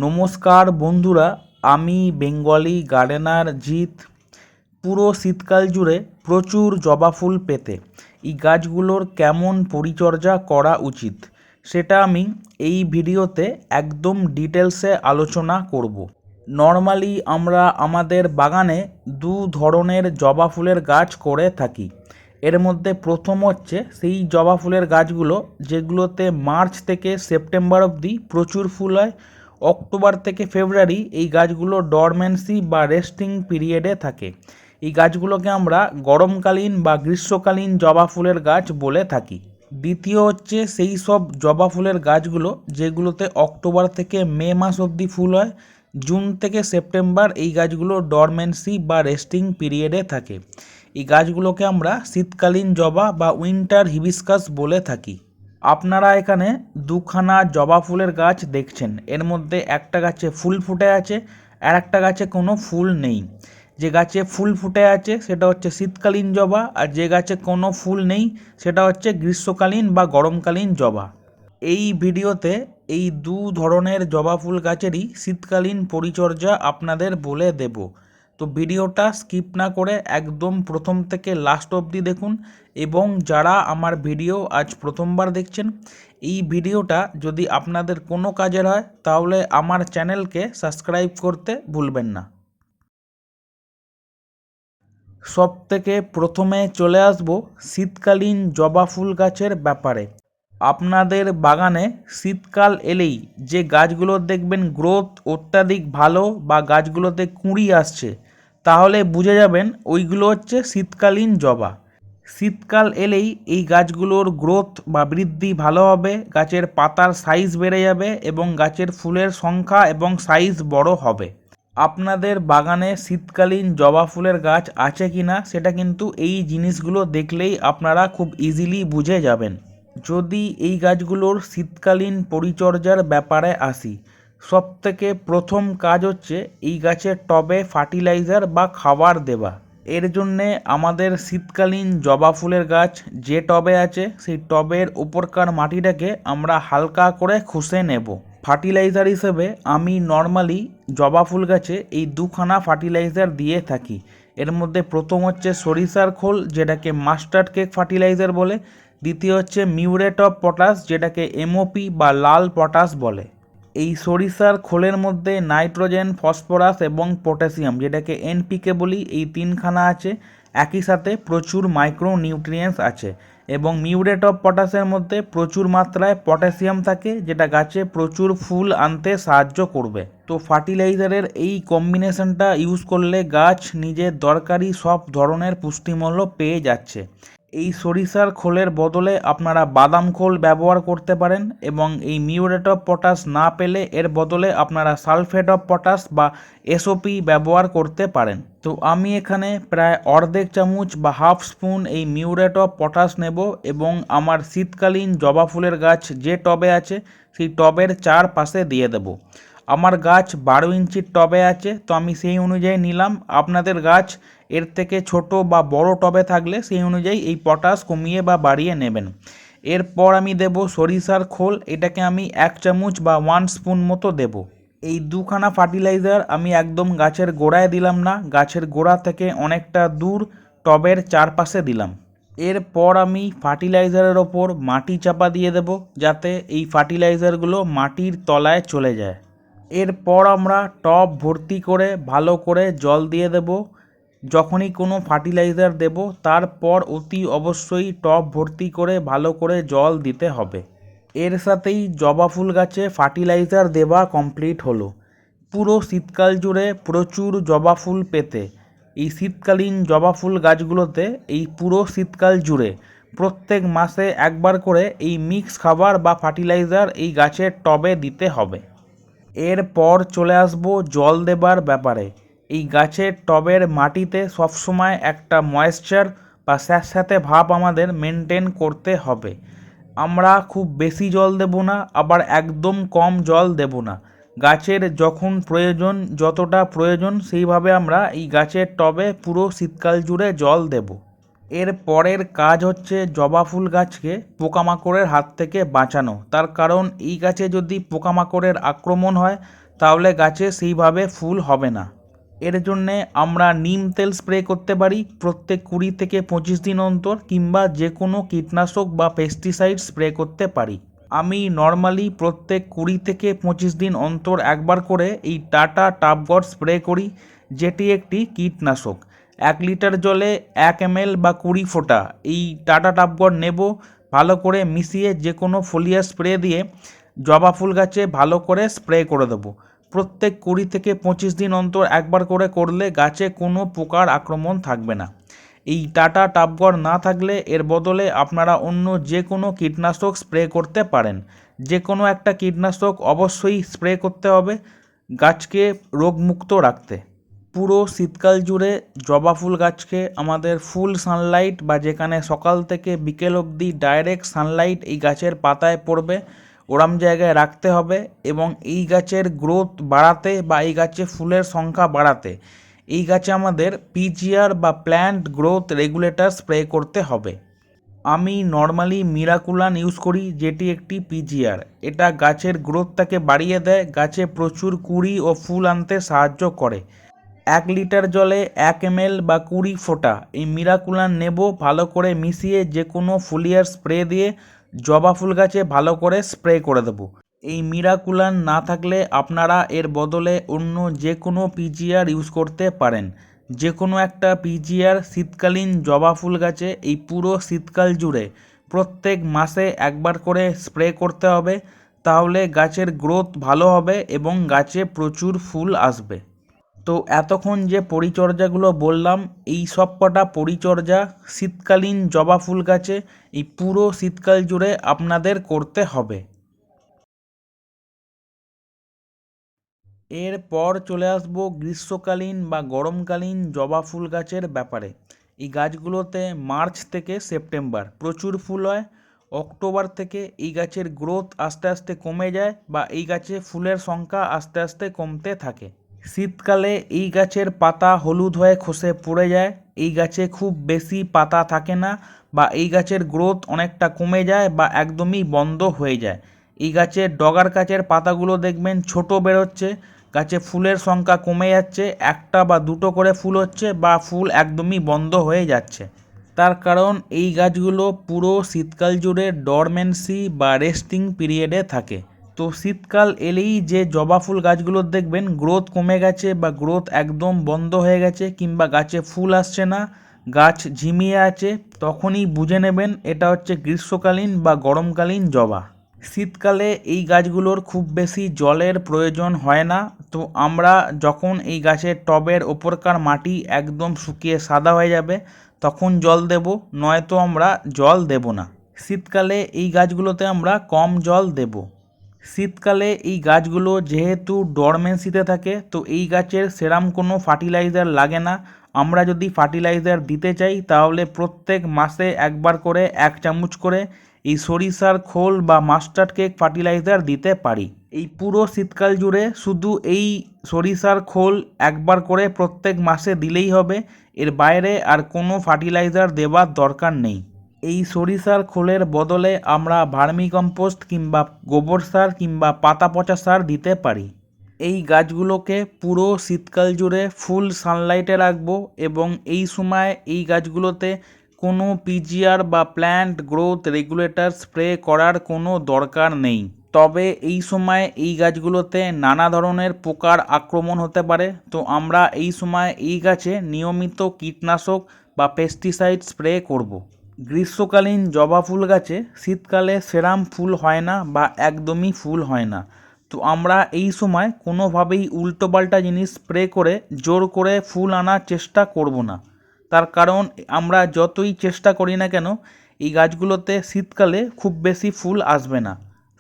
নমস্কার বন্ধুরা, আমি বেঙ্গলি গার্ডেনার জিৎ। পুরো শীতকাল জুড়ে প্রচুর জবা ফুল পেতে এই গাছগুলোর কেমন পরিচর্যা করা উচিত সেটা আমি এই ভিডিওতে একদম ডিটেলসে আলোচনা করব। নর্মালি আমরা আমাদের বাগানে দু ধরনের জবা ফুলের গাছ করে থাকি। এর মধ্যে প্রথম হচ্ছে সেই জবা ফুলের গাছগুলো যেগুলোতে মার্চ থেকে সেপ্টেম্বর অবধি প্রচুর ফুল হয়। অক্টোবর থেকে ফেব্রুয়ারি এই গাছগুলো ডরমেন্সি বা রেস্টিং পিরিয়ডে থাকে। এই গাছগুলোকে আমরা গরমকালীন বা গ্রীষ্মকালীন জবা ফুলের গাছ বলে থাকি। দ্বিতীয় হচ্ছে সেই সব জবা ফুলের গাছগুলো যেগুলোতে অক্টোবর থেকে মে মাস অবধি ফুল হয়। জুন থেকে সেপ্টেম্বর এই গাছগুলো ডরমেন্সি বা রেস্টিং পিরিয়ডে থাকে। এই গাছগুলোকে আমরা শীতকালীন জবা বা উইন্টার হিবিস্কাস বলে থাকি। আপনারা এখানে দুখানা জবা ফুলের গাছ দেখছেন, এর মধ্যে একটা গাছে ফুল ফুটে আছে আর একটা গাছে কোনো ফুল নেই। যে গাছে ফুল ফুটে আছে সেটা হচ্ছে শীতকালীন জবা, আর যে গাছে কোনো ফুল নেই সেটা হচ্ছে গ্রীষ্মকালীন বা গরমকালীন জবা। এই ভিডিওতে এই দু ধরনের জবা ফুল গাছেরই শীতকালীন পরিচর্যা আপনাদের বলে দেব। তো ভিডিওটা স্কিপ না করে একদম প্রথম থেকে লাস্ট অবধি দেখুন, এবং যারা আমার ভিডিও আজ প্রথমবার দেখছেন, এই ভিডিওটা যদি আপনাদের কোনো কাজের হয় তাহলে আমার চ্যানেলকে সাবস্ক্রাইব করতে ভুলবেন না। সব থেকে প্রথমে চলে আসব শীতকালীন জবা ফুল গাছের ব্যাপারে। আপনাদের বাগানে শীতকাল এলেই যে গাছগুলো দেখবেন গ্রোথ অত্যাধিক ভালো বা গাছগুলোতে কুঁড়ি আসছে, তাহলে বুঝে যাবেন ওইগুলো হচ্ছে শীতকালীন জবা। শীতকাল এলেই এই গাছগুলোর গ্রোথ বা বৃদ্ধি ভালো হবে, গাছের পাতার সাইজ বেড়ে যাবে এবং গাছের ফুলের সংখ্যা এবং সাইজ বড় হবে। আপনাদের বাগানে শীতকালীন জবা ফুলের গাছ আছে কি না সেটা কিন্তু এই জিনিসগুলো দেখলেই আপনারা খুব ইজিলি বুঝে যাবেন। যদি এই গাছগুলোর শীতকালীন পরিচর্যার ব্যাপারে আসি, সবথেকে প্রথম কাজ হচ্ছে এই গাছের টবে ফার্টিলাইজার বা খাবার দেওয়া। এর জন্যে আমাদের শীতকালীন জবা ফুলের গাছ যে টবে আছে সেই টবের উপরকার মাটিটাকে আমরা হালকা করে খুঁড়ে নেব। ফার্টিলাইজার হিসেবে আমি নর্মালি জবা ফুল গাছে এই দুখানা ফার্টিলাইজার দিয়ে থাকি। এর মধ্যে প্রথম হচ্ছে সরিষার খোল, যেটাকে মাস্টার্ড কেক ফার্টিলাইজার বলে। দ্বিতীয় হচ্ছে মিউরেট অফ পটাশ, যেটাকে এমওপি বা লাল পটাশ বলে। এই সরিষার খোলের মধ্যে নাইট্রোজেন, ফসফরাস এবং পটাশিয়াম, যেটাকে এনপিকে বলি, এই তিনখানা আছে। একই সাথে প্রচুর মাইক্রো নিউট্রিয়েন্টস আছে, এবং মিউরেট অফ পটাশের মধ্যে প্রচুর মাত্রায় পটাশিয়াম থাকে, যেটা গাছে প্রচুর ফুল আনতে সাহায্য করবে। তো ফার্টিলাইজারের এই কম্বিনেশনটা ইউজ করলে গাছ নিজের দরকারি সব ধরনের পুষ্টিমূল্য পেয়ে যাচ্ছে। এই সরিষার খোলের বদলে আপনারা বাদাম খোল ব্যবহার করতে পারেন, এবং এই মিউরেট অফ পটাশ না পেলে এর বদলে আপনারা সালফেট অফ পটাশ বা এসওপি ব্যবহার করতে পারেন। তো আমি এখানে প্রায় অর্ধেক চামচ বা হাফ স্পুন এই মিউরেট অফ পটাশ নেব, এবং আমার শীতকালীন জবা ফুলের গাছ যে টবে আছে সেই টবের চারপাশে দিয়ে দেব। আমার গাছ 12 ইঞ্চির টবে আছে, তো আমি সেই অনুযায়ী নিলাম। আপনাদের গাছ এর থেকে ছোট বা বড় টবে থাকলে সেই অনুযায়ী এই পটাশ কমিয়ে বা বাড়িয়ে নেবেন। এরপর আমি দেব সরিষার খোল, এটাকে আমি 1 চামচ বা 1 স্পুন মতো দেব। এই দুখানা ফার্টিলাইজার আমি একদম গাছের গোড়ায় দিলাম না, গাছের গোড়া থেকে অনেকটা দূর টবের চারপাশে দিলাম। এরপর আমি ফার্টিলাইজারের ওপর মাটি চাপা দিয়ে দেব, যাতে এই ফার্টিলাইজারগুলো মাটির তলায় চলে যায়। এরপর আমরা টব ভর্তি করে ভালো করে জল দিয়ে দেব। যখনই কোনো ফার্টিলাইজার দেব তারপর অতি অবশ্যই টব ভর্তি করে ভালো করে জল দিতে হবে। এর সাথেই জবা ফুল গাছে ফার্টিলাইজার দেওয়া কমপ্লিট হলো। পুরো শীতকাল জুড়ে প্রচুর জবা ফুল পেতে এই শীতকালীন জবা ফুল গাছগুলোতে এই পুরো শীতকাল জুড়ে প্রত্যেক মাসে একবার করে এই মিক্স খাবার বা ফার্টিলাইজার এই গাছের টবে দিতে হবে। এরপর চলে আসবো জল দেবার ব্যাপারে। এই গাছের টবের মাটিতে সবসময় একটা ময়েশ্চার বা স্যাঁতস্যাঁতে ভাব আমাদের মেনটেন করতে হবে। আমরা খুব বেশি জল দেব না, আবার একদম কম জল দেব না। গাছের যখন প্রয়োজন, যতটা প্রয়োজন সেইভাবে আমরা এই গাছের টবে পুরো শীতকাল জুড়ে জল দেব। এর পরের কাজ হচ্ছে জবা ফুল গাছকে পোকামাকড়ের হাত থেকে বাঁচানো। তার কারণ এই গাছে যদি পোকামাকড়ের আক্রমণ হয় তাহলে গাছে সেইভাবে ফুল হবে না। এর জন্যে আমরা নিম তেল স্প্রে করতে পারি প্রত্যেক 20 থেকে 25 দিন অন্তর, কিংবা যে কোনো কীটনাশক বা পেস্টিসাইড স্প্রে করতে পারি। আমি নর্মালি প্রত্যেক 20 থেকে 25 দিন অন্তর একবার করে এই টাটা টাবগড স্প্রে করি, যেটি একটি কীটনাশক। 1 লিটার জলে 1 ml বা 20 ফোঁটা এই টাটা টাবগড নেব, ভালো করে মিশিয়ে যে কোনো ফোলিয়ার স্প্রে দিয়ে জবা ফুল গাছে ভালো করে স্প্রে করে দেবো। প্রত্যেক 20 থেকে 25 দিন অন্তর একবার করে করলে গাছে কোনো পোকার আক্রমণ থাকবে না। এই টাটা টাবগড না থাকলে এর বদলে আপনারা অন্য যে কোনো কীটনাশক স্প্রে করতে পারেন। যে কোনো একটা কীটনাশক অবশ্যই স্প্রে করতে হবে গাছকে রোগমুক্ত রাখতে। পুরো শীতকাল জুড়ে জবা ফুল গাছকে আমাদের ফুল সানলাইট, বা যেখানে সকাল থেকে বিকেল অবধি ডাইরেক্ট সানলাইট এই গাছের পাতায় পড়বে, ওরম জায়গায় রাখতে হবে। এবং এই গাছের গ্রোথ বাড়াতে বা এই গাছে ফুলের সংখ্যা বাড়াতে এই গাছে আমাদের পিজিআর বা প্ল্যান্ট গ্রোথ রেগুলেটর স্প্রে করতে হবে। আমি নর্মালি মিরাকুলান ইউজ করি, যেটি একটি পিজিআর। এটা গাছের গ্রোথটাকে বাড়িয়ে দেয়, গাছে প্রচুর কুঁড়ি ও ফুল আনতে সাহায্য করে। 1 লিটার জলে 1 ml বা 20 ফোঁটা এই মিরাকুলান নেব, ভালো করে মিশিয়ে যে কোনো ফোলিয়ার স্প্রে দিয়ে জবা ফুল গাছে ভালো করে স্প্রে করে দেবো। এই মিরাকুলান না থাকলে আপনারা এর বদলে অন্য যে কোনো পিজিআর ইউজ করতে পারেন। যে কোনো একটা পিজিআর শীতকালীন জবা ফুল গাছে এই পুরো শীতকাল জুড়ে প্রত্যেক মাসে একবার করে স্প্রে করতে হবে, তাহলে গাছের গ্রোথ ভালো হবে এবং গাছে প্রচুর ফুল আসবে। তো এতক্ষণ যে পরিচর্যাগুলো বললাম, এই সব কটা পরিচর্যা শীতকালীন জবা ফুল গাছে এই পুরো শীতকাল জুড়ে আপনাদের করতে হবে। এরপর চলে আসবো গ্রীষ্মকালীন বা গরমকালীন জবা ফুল গাছের ব্যাপারে। এই গাছগুলোতে মার্চ থেকে সেপ্টেম্বর প্রচুর ফুল হয়। অক্টোবর থেকে এই গাছের গ্রোথ আস্তে আস্তে কমে যায়, বা এই গাছে ফুলের সংখ্যা আস্তে আস্তে কমতে থাকে। শীতকালে এই গাছের পাতা হলুদ হয়ে খসে পড়ে যায়, এই গাছে খুব বেশি পাতা থাকে না, বা এই গাছের গ্রোথ অনেকটা কমে যায় বা একদমই বন্ধ হয়ে যায়। এই গাছের ডগার কাছের পাতাগুলো দেখবেন ছোট বেরোচ্ছে, গাছে ফুলের সংখ্যা কমে যাচ্ছে, একটা বা দুটো করে ফুল হচ্ছে, বা ফুল একদমই বন্ধ হয়ে যাচ্ছে। তার কারণ এই গাছগুলো পুরো শীতকাল জুড়ে ডরমেন্সি বা রেস্টিং পিরিয়ডে থাকে। তো শীতকাল এলেই যে জবা ফুল গাছগুলোর দেখবেন গ্রোথ কমে গেছে, বা গ্রোথ একদম বন্ধ হয়ে গেছে, কিংবা গাছে ফুল আসছে না, গাছ ঝিমিয়ে আছে, তখনই বুঝে নেবেন এটা হচ্ছে গ্রীষ্মকালীন বা গরমকালীন জবা। শীতকালে এই গাছগুলোর খুব বেশি জলের প্রয়োজন হয় না। তো আমরা যখন এই গাছের টবের ওপরকার মাটি একদম শুকিয়ে সাদা হয়ে যাবে তখন জল দেব, নয়তো আমরা জল দেব না। শীতকালে এই গাছগুলোতে আমরা কম জল দেব। শীতকালে এই গাছগুলো যেহেতু ডরমেন্সিতে থাকে, তো এই গাছের সেরাম কোনো ফার্টিলাইজার লাগে না। আমরা যদি ফার্টিলাইজার দিতে চাই তাহলে প্রত্যেক মাসে একবার করে 1 চামচ করে এই সরিষার খোল বা মাস্টার্ড কেক ফার্টিলাইজার দিতে পারি। এই পুরো শীতকাল জুড়ে শুধু এই সরিষার খোল একবার করে প্রত্যেক মাসে দিলেই হবে, এর বাইরে আর কোনো ফার্টিলাইজার দেওয়ার দরকার নেই। এই সরিষার খোলের বদলে আমরা ভার্মি কম্পোস্ট কিংবা গোবর সার কিংবা পাতা পচা সার দিতে পারি। এই গাছগুলোকে পুরো শীতকাল জুড়ে ফুল সানলাইটে রাখবো, এবং এই সময় এই গাছগুলোতে কোনো পিজিআর বা প্ল্যান্ট গ্রোথ রেগুলেটর স্প্রে করার কোনো দরকার নেই। তবে এই সময় এই গাছগুলোতে নানা ধরনের পোকার আক্রমণ হতে পারে, তো আমরা এই সময় এই গাছে নিয়মিত কীটনাশক বা পেস্টিসাইড স্প্রে করব। গ্রীষ্মকালীন জবা ফুল গাছে শীতকালে সেরাম ফুল হয় না বা একদমই ফুল হয় না, তো আমরা এই সময় কোনোভাবেই উল্টোপাল্টা জিনিস স্প্রে করে জোর করে ফুল আনার চেষ্টা করব না। তার কারণ আমরা যতই চেষ্টা করি না কেন এই গাছগুলোতে শীতকালে খুব বেশি ফুল আসবে না।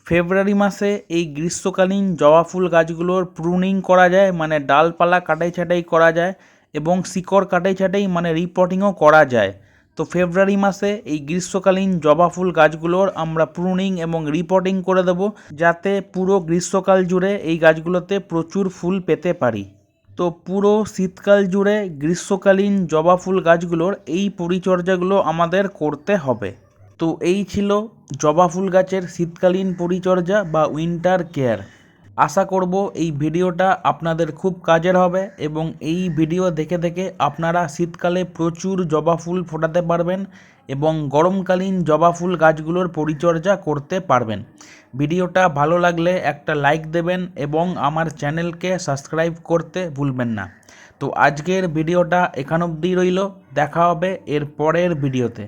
ফেব্রুয়ারি মাসে এই গ্রীষ্মকালীন জবা ফুল গাছগুলোর প্রুনিং করা যায়, মানে ডালপালা কাটাই ছাঁটাই করা যায়, এবং শিকড় কাটাই ছাঁটাই মানে রিপোর্টিংও করা যায়। তো ফেব্রুয়ারি মাসে এই গ্রীষ্মকালীন জবা ফুল গাছগুলোর আমরা প্রুনিং এবং রিপোর্টিং করে দেবো, যাতে পুরো গ্রীষ্মকাল জুড়ে এই গাছগুলোতে প্রচুর ফুল পেতে পারি। তো পুরো শীতকাল জুড়ে গ্রীষ্মকালীন জবা ফুল গাছগুলোর এই পরিচর্যাগুলো আমাদের করতে হবে। তো এই ছিল জবা ফুল গাছের শীতকালীন পরিচর্যা বা উইন্টার কেয়ার। আশা করব এই ভিডিওটা আপনাদের খুব কাজের হবে এবং এই ভিডিও দেখে দেখে আপনারা শীতকালে প্রচুর জবা ফুল ফোটাতে পারবেন এবং গরমকালীন জবা ফুল গাছগুলোর পরিচর্যা করতে পারবেন। ভিডিওটা ভালো লাগলে একটা লাইক দেবেন এবং আমার চ্যানেলকে সাবস্ক্রাইব করতে ভুলবেন না। তো আজকের ভিডিওটা এখান অবধি রইল, দেখা হবে এর পরের ভিডিওতে।